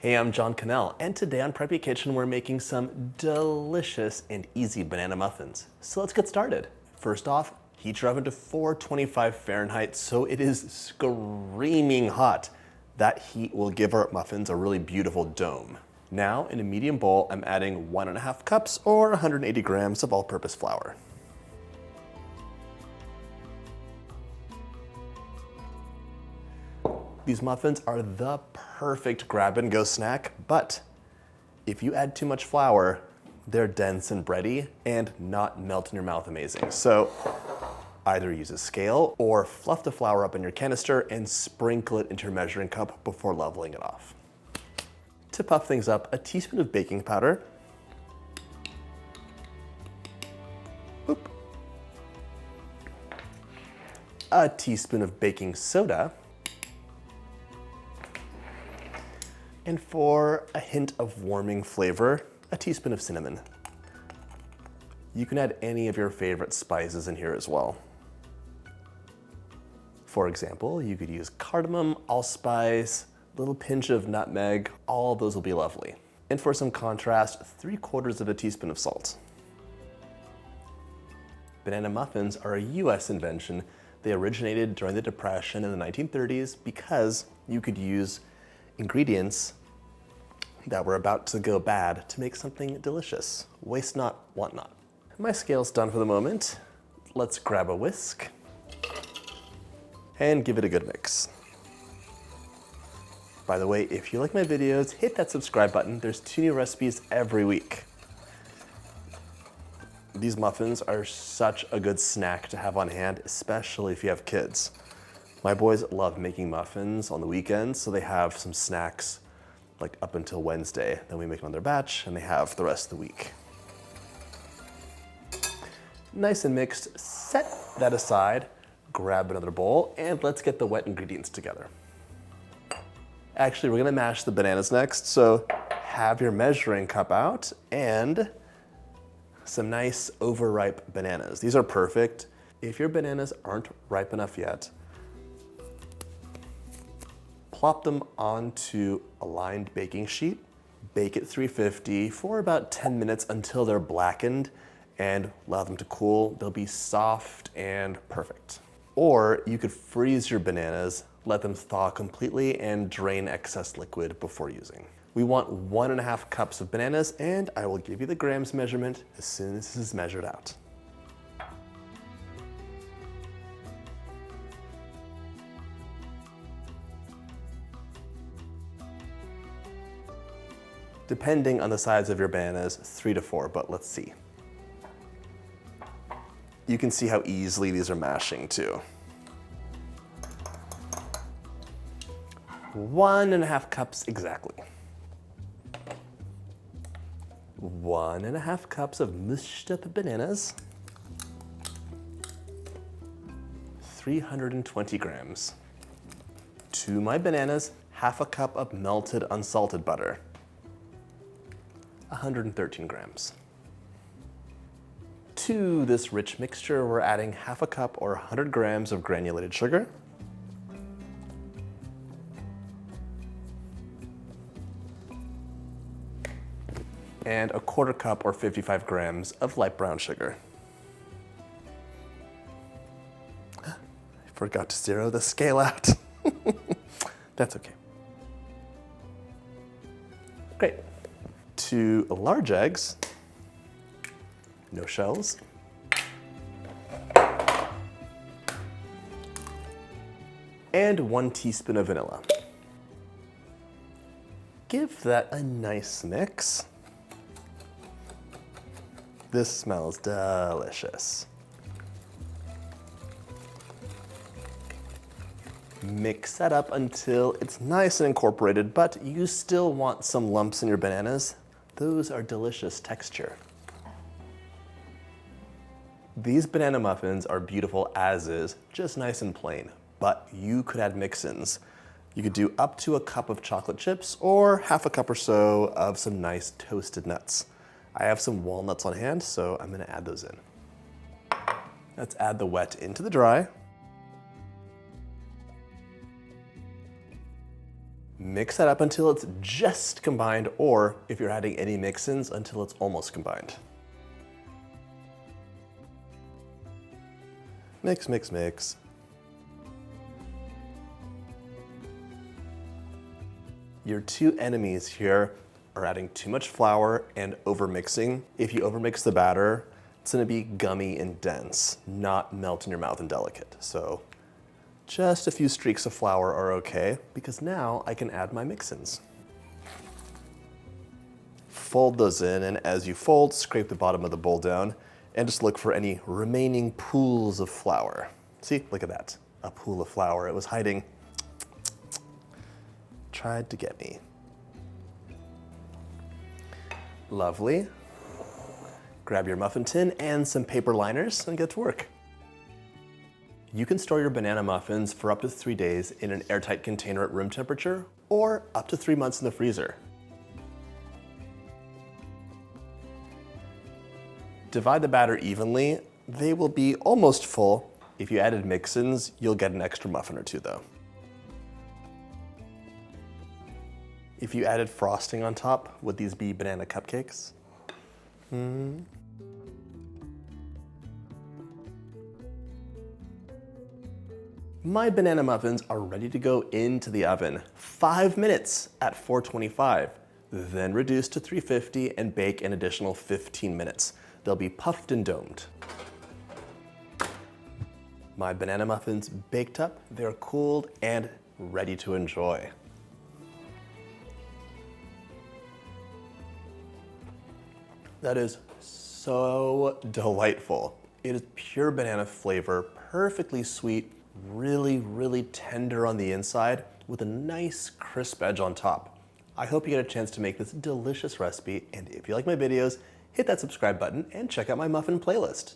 Hey, I'm John Cannell, and today on Preppy Kitchen we're making some delicious and easy banana muffins. So let's get started. First off, heat your oven to 425 Fahrenheit so it is screaming hot. That heat will give our muffins a really beautiful dome. Now, in a medium bowl, I'm adding 1.5 cups or 180 grams of all-purpose flour. These muffins are the perfect grab-and-go snack, but if you add too much flour, they're dense and bready and not melt in your mouth amazing. So either use a scale or fluff the flour up in your canister and sprinkle it into your measuring cup before leveling it off. To puff things up, a teaspoon of baking powder, boop, a teaspoon of baking soda, and for a hint of warming flavor, a teaspoon of cinnamon. You can add any of your favorite spices in here as well. For example, you could use cardamom, allspice, a little pinch of nutmeg, all of those will be lovely. And for some contrast, 3/4 of a teaspoon of salt. Banana muffins are a US invention. They originated during the Depression in the 1930s because you could use ingredients that were about to go bad to make something delicious. Waste not, want not. My scale's done for the moment. Let's grab a whisk and give it a good mix. By the way, if you like my videos, hit that subscribe button. There's 2 new recipes every week. These muffins are such a good snack to have on hand, especially if you have kids. My boys love making muffins on the weekends, so they have some snacks like up until Wednesday. Then we make another batch and they have the rest of the week. Nice and mixed, set that aside, grab another bowl, and let's get the wet ingredients together. Actually, we're gonna mash the bananas next, so have your measuring cup out and some nice overripe bananas. These are perfect. If your bananas aren't ripe enough yet, plop them onto a lined baking sheet, bake at 350 for about 10 minutes until they're blackened, and allow them to cool. They'll be soft and perfect. Or you could freeze your bananas, let them thaw completely, and drain excess liquid before using. We want 1.5 cups of bananas, and I will give you the grams measurement as soon as this is measured out. Depending on the size of your bananas, 3 to 4, but let's see. You can see how easily these are mashing too. 1.5 cups exactly. 1.5 cups of mushed up bananas. 320 grams. To my bananas, 1/2 cup of melted unsalted butter. 113 grams. To this rich mixture, we're adding 1/2 cup or 100 grams of granulated sugar. And 1/4 cup or 55 grams of light brown sugar. I forgot to zero the scale out. That's okay. Great. 2 large eggs, no shells, and 1 teaspoon of vanilla. Give that a nice mix. This smells delicious. Mix that up until it's nice and incorporated, but you still want some lumps in your bananas. Those are delicious texture. These banana muffins are beautiful as is, just nice and plain, but you could add mix-ins. You could do up to 1 cup of chocolate chips or 1/2 cup or so of some nice toasted nuts. I have some walnuts on hand, so I'm gonna add those in. Let's add the wet into the dry. Mix that up until it's just combined, or if you're adding any mix-ins, until it's almost combined. Mix, mix, mix. Your two enemies here are adding too much flour and overmixing. If you overmix the batter, it's gonna be gummy and dense, not melt in your mouth and delicate. So just a few streaks of flour are okay, because now I can add my mix-ins. Fold those in, and as you fold, scrape the bottom of the bowl down and just look for any remaining pools of flour. See, look at that, a pool of flour. It was hiding, tried to get me. Lovely. Grab your muffin tin and some paper liners and get to work. You can store your banana muffins for up to 3 days in an airtight container at room temperature, or up to 3 months in the freezer. Divide the batter evenly. They will be almost full. If you added mix-ins, you'll get an extra muffin or two though. If you added frosting on top, would these be banana cupcakes? My banana muffins are ready to go into the oven. 5 minutes at 425, then reduce to 350 and bake an additional 15 minutes. They'll be puffed and domed. My banana muffins baked up, they're cooled and ready to enjoy. That is so delightful. It is pure banana flavor, perfectly sweet, really, really tender on the inside with a nice crisp edge on top. I hope you get a chance to make this delicious recipe, and if you like my videos, hit that subscribe button and check out my muffin playlist.